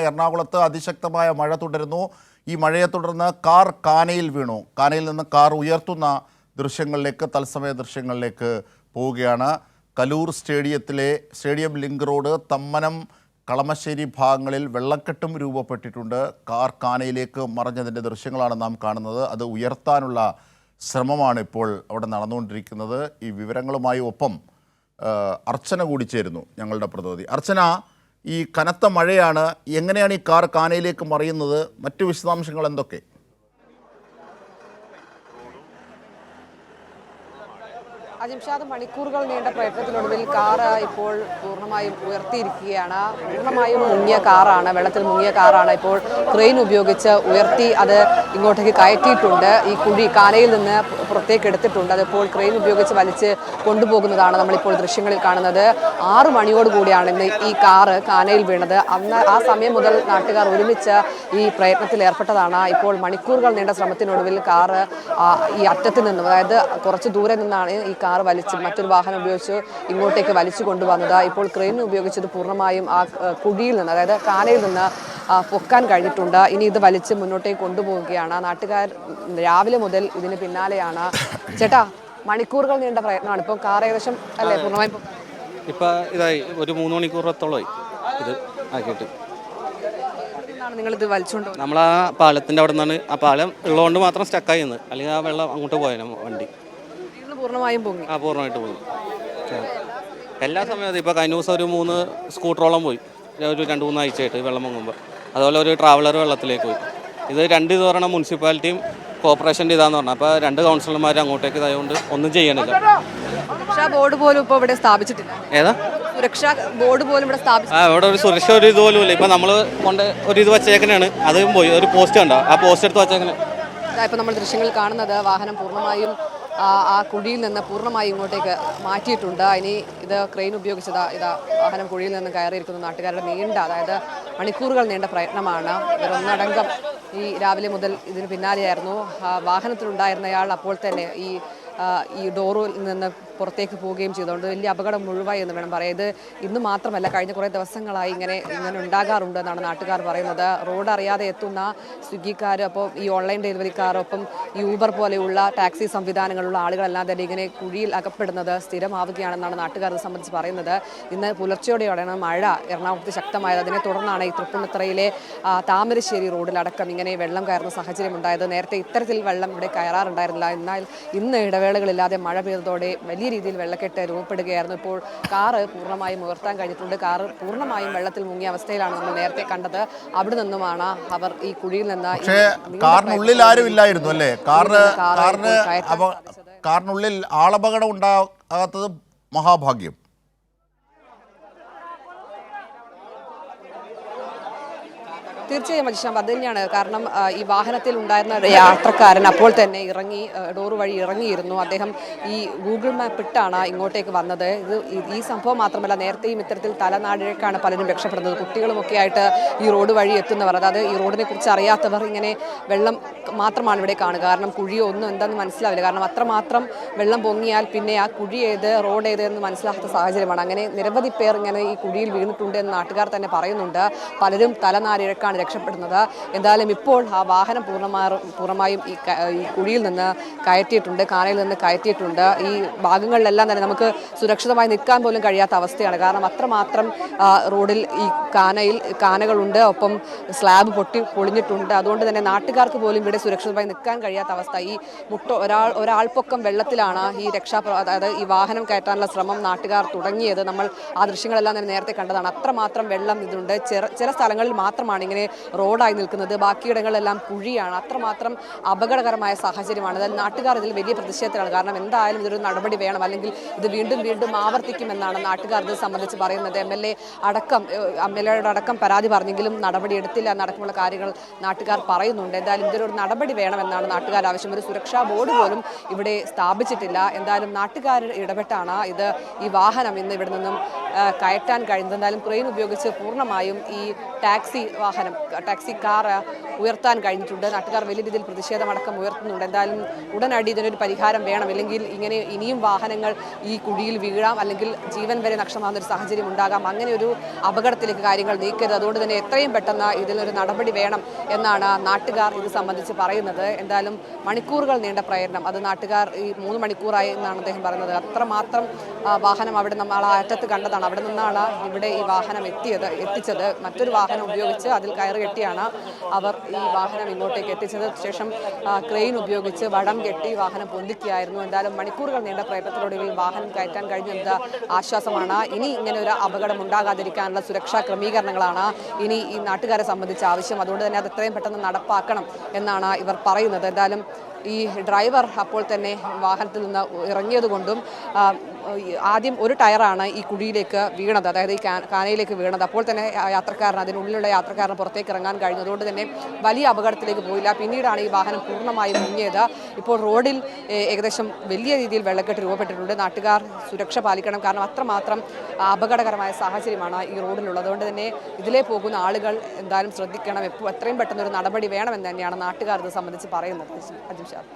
എറണാകുളത്ത് അതിശക്തമായ മഴ തുടരുന്നു. ഈ മഴയെ തുടർന്ന് കാർ കാനയിൽ വീണു. കാനയിൽ നിന്ന് കാർ ഉയർത്തുന്ന ദൃശ്യങ്ങളിലേക്ക്, തത്സമയ ദൃശ്യങ്ങളിലേക്ക് പോവുകയാണ്. Kaloor stadium link road, Thammanam, Kalamassery ഭാഗങ്ങളിൽ വെള്ളക്കെട്ടും രൂപപ്പെട്ടിട്ടുണ്ട്. കാർ കാനയിലേക്ക് മറഞ്ഞതിൻ്റെ ദൃശ്യങ്ങളാണ് നാം കാണുന്നത്. അത് ഉയർത്താനുള്ള ശ്രമമാണ് ഇപ്പോൾ അവിടെ നടന്നുകൊണ്ടിരിക്കുന്നത്. ഈ വിവരങ്ങളുമായി ഒപ്പം അർച്ചന കൂടി ചേരുന്നു, ഞങ്ങളുടെ പ്രതിനിധി. അർച്ചന, ഈ കനത്ത മഴയാണ്, എങ്ങനെയാണ് ഈ കാർ കാനയിലേക്ക് മറിയുന്നത്? മറ്റു വിശദാംശങ്ങൾ എന്തൊക്കെ? അജിംഷാദ്, മണിക്കൂറുകൾ നീണ്ട പ്രയത്നത്തിനൊടുവിൽ കാർ ഇപ്പോൾ പൂർണ്ണമായും ഉയർത്തിയിരിക്കുകയാണ്. പൂർണ്ണമായും മുങ്ങിയ കാറാണ്, വെള്ളത്തിൽ മുങ്ങിയ കാറാണ് ഇപ്പോൾ ക്രെയിൻ ഉപയോഗിച്ച് ഉയർത്തി അത് ഇങ്ങോട്ടേക്ക് കയറ്റിയിട്ടുണ്ട്. ഈ കുഴി കാനയിൽ നിന്ന് പുറത്തേക്ക് എടുത്തിട്ടുണ്ട്. അതിപ്പോൾ ക്രെയിൻ ഉപയോഗിച്ച് വലിച്ച് കൊണ്ടുപോകുന്നതാണ് നമ്മളിപ്പോൾ ദൃശ്യങ്ങളിൽ കാണുന്നത്. 6 മണിയോടുകൂടിയാണ് ഇന്ന് ഈ കാറ് കാനയിൽ വീണത്. ആ സമയം മുതൽ നാട്ടുകാർ ഒരുമിച്ച് ഈ പ്രയത്നത്തിൽ ഏർപ്പെട്ടതാണ്. ഇപ്പോൾ മണിക്കൂറുകൾ നീണ്ട ശ്രമത്തിനൊടുവിൽ കാറ് ഈ അറ്റത്ത് നിന്നും, അതായത് കുറച്ച് ദൂരെ നിന്നാണ് ഈ കാർ വലിച്ച് മറ്റൊരു വാഹനം ഉപയോഗിച്ച് ഇങ്ങോട്ടേക്ക് വലിച്ചു കൊണ്ടുവന്നത്. ഇപ്പോൾ ക്രെയിൻ ഉപയോഗിച്ചത് പൂർണ്ണമായും ആ കുഴിയിൽ നിന്ന്, അതായത് കാനയിൽ നിന്ന് പൊക്കാൻ കഴിഞ്ഞിട്ടുണ്ട്. ഇനി ഇത് വലിച്ച് മുന്നോട്ടേക്ക് കൊണ്ടുപോവുകയാണ്. നാട്ടുകാർ രാവിലെ മുതൽ ഇതിന് പിന്നാലെയാണ്. ചേട്ടാ, മണിക്കൂറുകൾ നീണ്ട പ്രയത്നമാണ്. ഇപ്പോൾ കാർ ഏകദേശം അല്ലേ പൂർണ്ണമായും ഇപ്പം ഇതായി ഒരു 3 മണിക്കൂറത്തോളമായി ഇത് ആക്കിയിട്ട്. നിങ്ങളിത് വലിച്ചുകൊണ്ട് നമ്മൾ ആ പാലത്തിൻ്റെ അവിടെ നിന്നാണ്, ആ പാലം ഉള്ളതുകൊണ്ട് മാത്രം സ്റ്റക്കായി നിന്ന്, അല്ലെങ്കിൽ ആ വെള്ളം അങ്ങോട്ട് പോയാലും വണ്ടി പൂർണ്ണമായും പൊങ്ങി. പൂർണ്ണമായിട്ട് പോയി. എല്ലാ സമയത്തും ഇപ്പോൾ കഴിഞ്ഞ ദിവസം ഒരു 3 സ്കൂട്ടറോളം പോയി, ഒരു 2-3 ആഴ്ചയായിട്ട് വെള്ളം പൊങ്ങുമ്പോൾ. അതുപോലെ ഒരു ട്രാവലർ വെള്ളത്തിലേക്ക് പോയി. ഇത് 2 ഇത് പറഞ്ഞാൽ മുനിസിപ്പാലിറ്റിയും കോർപ്പറേഷൻ്റെ ഇതാന്ന് പറഞ്ഞാൽ, അപ്പോൾ 2 കൗൺസിലർമാർ അങ്ങോട്ടേക്ക് ഇതായതുകൊണ്ട് ഒന്നും ചെയ്യണില്ല. സുരക്ഷാ ബോർഡ് പോലും ഇപ്പോൾ ഇവിടെ സ്ഥാപിച്ചിട്ടില്ല. ഏതാ സുരക്ഷാ ബോർഡ് പോലും ഇവിടെ സ്ഥാപിച്ചു. ഇവിടെ ഒരു സുരക്ഷ ഒരു ഇതുപോലും ഇല്ല. ഇപ്പം നമ്മൾ കൊണ്ട് ഒരു ഇത് വെച്ചേക്കനാണ്, അതും പോയി. ഒരു പോസ്റ്റ് ഉണ്ടോ, ആ പോസ്റ്റ് എടുത്ത് വെച്ചേക്കണേ. ഇപ്പോൾ നമ്മൾ ദൃശ്യങ്ങളിൽ കാണുന്നത് വാഹനം പൂർണ്ണമായും ആ കുഴിയിൽ നിന്ന് പൂർണ്ണമായി ഇങ്ങോട്ടേക്ക് മാറ്റിയിട്ടുണ്ട്. ഇനി ഇത് ക്രെയിൻ ഉപയോഗിച്ചതാ ഇതാ വാഹനം കുഴിയിൽ നിന്ന് കയറിയിരിക്കുന്ന നാട്ടുകാരുടെ നീണ്ട, അതായത് മണിക്കൂറുകൾ നീണ്ട പ്രയത്നമാണ്. ഇവരൊന്നടങ്കം ഈ രാവിലെ മുതൽ ഇതിന് പിന്നാലെയായിരുന്നു. വാഹനത്തിലുണ്ടായിരുന്നയാൾ അപ്പോൾ തന്നെ ഈ ഡോറിൽ നിന്ന് പുറത്തേക്ക് പോവുകയും ചെയ്തുകൊണ്ട് വലിയ അപകടം ഒഴിവായി എന്ന് വേണം പറയാം. ഇത് ഇന്ന് മാത്രമല്ല, കഴിഞ്ഞ കുറേ ദിവസങ്ങളായി ഇങ്ങനെ ഉണ്ടാകാറുണ്ട് എന്നാണ് നാട്ടുകാർ പറയുന്നത്. റോഡ് അറിയാതെ എത്തുന്ന സ്വിഗ്ഗിക്കാർ, അപ്പോൾ ഈ ഓൺലൈൻ ഡെലിവറിക്കാർ, ഒപ്പം ഈ ഊബർ പോലെയുള്ള ടാക്സി സംവിധാനങ്ങളുള്ള ആളുകളെല്ലാം തന്നെ ഇങ്ങനെ കുഴിയിൽ അകപ്പെടുന്നത് സ്ഥിരമാവുകയാണെന്നാണ് നാട്ടുകാർ ഇത് സംബന്ധിച്ച് പറയുന്നത്. ഇന്ന് പുലർച്ചയോടെയാണ് മഴ എറണാകുളത്ത് ശക്തമായത്. അതിനെ തുടർന്നാണ് ഈ തൃപ്പൂണിത്തുറയിലെ താമരശ്ശേരി റോഡിലടക്കം ഇങ്ങനെ വെള്ളം കയറുന്ന സാഹചര്യം ഉണ്ടായത്. നേരത്തെ ഇത്തരത്തിൽ വെള്ളം ഇവിടെ കയറാറുണ്ടായിരുന്നില്ല. എന്നാൽ ഇന്ന് ഇടവേളകളില്ലാതെ മഴ പെയ്തതോടെ വലിയ രീതിയിൽ വെള്ളക്കെട്ട് രൂപപ്പെടുകയായിരുന്നു. ഇപ്പോൾ കാറ് പൂർണ്ണമായും ഉയർത്താൻ കഴിഞ്ഞിട്ടുണ്ട്. കാറ് പൂർണ്ണമായും വെള്ളത്തിൽ മുങ്ങിയ അവസ്ഥയിലാണ് നമ്മൾ നേരത്തെ കണ്ടത്. അവിടെ നിന്നുമാണ് അവർ ഈ കുഴിയിൽ നിന്ന്. കാറിനുള്ളിൽ ആരും ഇല്ലായിരുന്നു അല്ലേ? കാറിനുള്ളിൽ ആളപകടം ഉണ്ടാകാത്തത് മഹാഭാഗ്യം. തീർച്ചയായും അജിഷാം, അത് തന്നെയാണ് കാരണം. ഈ വാഹനത്തിൽ ഉണ്ടായിരുന്ന യാത്രക്കാരൻ അപ്പോൾ തന്നെ ഇറങ്ങി, ഡോറ് വഴി ഇറങ്ങിയിരുന്നു. അദ്ദേഹം ഈ ഗൂഗിൾ മാപ്പ് ഇട്ടാണ് ഇങ്ങോട്ടേക്ക് വന്നത്. ഈ സംഭവം മാത്രമല്ല, നേരത്തെയും ഇത്തരത്തിൽ തലനാടിഴക്കാണ് പലരും രക്ഷപ്പെടുന്നത്. കുട്ടികളുമൊക്കെ ആയിട്ട് ഈ റോഡ് വഴി എത്തുന്നവർ, അതായത് ഈ റോഡിനെ കുറിച്ച് അറിയാത്തവർ ഇങ്ങനെ വെള്ളം മാത്രമാണ് ഇവിടെ കാണുക. കാരണം കുഴിയോ ഒന്നും എന്താണെന്ന് മനസ്സിലാവില്ല. കാരണം അത്രമാത്രം വെള്ളം പൊങ്ങിയാൽ പിന്നെ ആ കുഴി ഏത് റോഡ് ഏത് എന്ന് മനസ്സിലാക്കാത്ത സാഹചര്യമാണ്. അങ്ങനെ നിരവധി പേർ ഇങ്ങനെ ഈ കുഴിയിൽ വീണിട്ടുണ്ട് എന്ന് നാട്ടുകാർ തന്നെ പറയുന്നുണ്ട്. പലരും തലനാരിഴക്കാണ് രക്ഷപ്പെടുന്നത്. എന്തായാലും ഇപ്പോൾ ആ വാഹനം പൂർണ്ണമായും ഈ കുഴിയിൽ നിന്ന് കയറ്റിയിട്ടുണ്ട്, കാനയിൽ നിന്ന് കയറ്റിയിട്ടുണ്ട്. ഈ ഭാഗങ്ങളിലെല്ലാം തന്നെ നമുക്ക് സുരക്ഷിതമായി നിൽക്കാൻ പോലും കഴിയാത്ത അവസ്ഥയാണ്. കാരണം അത്രമാത്രം റോഡിൽ ഈ കാനകളുണ്ട്, ഒപ്പം സ്ലാബ് പൊളിഞ്ഞിട്ടുണ്ട്. അതുകൊണ്ട് തന്നെ നാട്ടുകാർക്ക് പോലും ഇവിടെ സുരക്ഷിതമായി നിൽക്കാൻ കഴിയാത്ത അവസ്ഥ. ഈ ഒരാൾപ്പൊക്കം വെള്ളത്തിലാണ് ഈ അതായത് ഈ വാഹനം കയറ്റാനുള്ള ശ്രമം നാട്ടുകാർ തുടങ്ങിയത്. നമ്മൾ ആ ദൃശ്യങ്ങളെല്ലാം തന്നെ നേരത്തെ കണ്ടതാണ്. അത്രമാത്രം വെള്ളം ഇതുണ്ട്. ചില സ്ഥലങ്ങളിൽ മാത്രമാണ് ഇങ്ങനെ റോഡായി നിൽക്കുന്നത്, ബാക്കിയിടങ്ങളിലെല്ലാം കുഴിയാണ്. അത്രമാത്രം അപകടകരമായ സാഹചര്യമാണ്. അതായത് നാട്ടുകാർ ഇതിൽ വലിയ പ്രതിഷേധത്തിലാണ്. കാരണം എന്തായാലും ഇതൊരു നടപടി വേണം, അല്ലെങ്കിൽ ഇത് വീണ്ടും വീണ്ടും ആവർത്തിക്കുമെന്നാണ് നാട്ടുകാർ ഇത് സംബന്ധിച്ച് പറയുന്നത്. എം എൽ എയുടെ അടക്കം പരാതി പറഞ്ഞെങ്കിലും നടപടി എടുത്തില്ല എന്നടക്കമുള്ള കാര്യങ്ങൾ നാട്ടുകാർ പറയുന്നുണ്ട്. എന്തായാലും ഇതിലൊരു നടപടി വേണമെന്നാണ് നാട്ടുകാർ ആവശ്യം. ഒരു സുരക്ഷാ ബോർഡ് പോലും ഇവിടെ സ്ഥാപിച്ചിട്ടില്ല. എന്തായാലും നാട്ടുകാർ ഇടപെട്ടാണ് ഈ വാഹനം ഇന്ന് ഇവിടെ നിന്നും കയറ്റാൻ കഴിയുന്നത്. എന്തായാലും ക്രെയിൻ ഉപയോഗിച്ച് പൂർണ്ണമായും ഈ ടാക്സി കാർ ഉയർത്താൻ കഴിഞ്ഞിട്ടുണ്ട്. നാട്ടുകാർ വലിയ രീതിയിൽ പ്രതിഷേധമടക്കം ഉയർത്തുന്നുണ്ട്. എന്തായാലും ഉടനടി ഇതിനൊരു പരിഹാരം വേണം, ഇല്ലെങ്കിൽ ഇങ്ങനെ ഇനിയും വാഹനങ്ങൾ ഈ കുഴിയിൽ വീഴാം, അല്ലെങ്കിൽ ജീവൻ വരെ നഷ്ടമാകുന്ന ഒരു സാഹചര്യം ഉണ്ടാകാം. അങ്ങനെ ഒരു അപകടത്തിലേക്ക് കാര്യങ്ങൾ നീക്കരുത്. അതുകൊണ്ട് തന്നെ എത്രയും പെട്ടെന്ന് ഇതിനൊരു നടപടി വേണം എന്നാണ് നാട്ടുകാർ ഇത് സംബന്ധിച്ച് പറയുന്നത്. എന്തായാലും മണിക്കൂറുകൾ നീണ്ട പ്രയത്നം, അത് നാട്ടുകാർ ഈ 3 മണിക്കൂറായി എന്നാണ് അദ്ദേഹം പറയുന്നത്. അത്രമാത്രം വാഹനം അവിടെ നമ്മൾ ആ അറ്റത്ത് കണ്ടതാണ്. അവിടെ നിന്നാണ് ഇവിടെ ഈ വാഹനം എത്തിച്ചത്. മറ്റൊരു വാഹനം ഉപയോഗിച്ച് അതിൽ കയറ് കെട്ടിയാണ് അവർ ഈ വാഹനം ഇങ്ങോട്ടേക്ക് എത്തിച്ചത്. ശേഷം ക്രെയിൻ ഉപയോഗിച്ച് വടം കെട്ടി വാഹനം പൊന്തിക്കുകയായിരുന്നു. എന്തായാലും മണിക്കൂറുകൾ നീണ്ട പ്രയത്നത്തിലൊടുവിൽ വാഹനം കയറ്റാൻ കഴിഞ്ഞ ആശ്വാസമാണ്. ഇനി ഇങ്ങനെ ഒരു അപകടം ഉണ്ടാകാതിരിക്കാനുള്ള സുരക്ഷാ ക്രമീകരണങ്ങളാണ് ഇനി ഈ നാട്ടുകാരെ സംബന്ധിച്ച് ആവശ്യം. അതുകൊണ്ട് തന്നെ അത് എത്രയും പെട്ടെന്ന് നടപ്പാക്കണം എന്നാണ് ഇവർ പറയുന്നത്. എന്തായാലും ഈ ഡ്രൈവർ അപ്പോൾ തന്നെ വാഹനത്തിൽ നിന്ന് ഇറങ്ങിയതുകൊണ്ടും ആദ്യം ഒരു ടയറാണ് ഈ കുഴിയിലേക്ക് വീണത്, അതായത് ഈ കാനയിലേക്ക് വീണത്. അപ്പോൾ തന്നെ യാത്രക്കാരന്, അതിനുള്ളിലുള്ള യാത്രക്കാരന് പുറത്തേക്ക് ഇറങ്ങാൻ കഴിഞ്ഞു. അതുകൊണ്ട് തന്നെ വലിയ അപകടത്തിലേക്ക് പോയില്ല. പിന്നീടാണ് ഈ വാഹനം പൂർണ്ണമായും മുങ്ങിയത്. ഇപ്പോൾ റോഡിൽ ഏകദേശം വലിയ രീതിയിൽ വെള്ളക്കെട്ട് രൂപപ്പെട്ടിട്ടുണ്ട്. നാട്ടുകാർ സുരക്ഷ പാലിക്കണം, കാരണം അത്രമാത്രം അപകടകരമായ സാഹചര്യമാണ് ഈ റോഡിലുള്ളത്. അതുകൊണ്ട് തന്നെ ഇതിലേ പോകുന്ന ആളുകൾ എന്തായാലും ശ്രദ്ധിക്കണം. എത്രയും പെട്ടെന്നൊരു നടപടി വേണമെന്ന് തന്നെയാണ് നാട്ടുകാർ ഇത് സംബന്ധിച്ച് പറയുന്നത്. അജിംഷാദ്.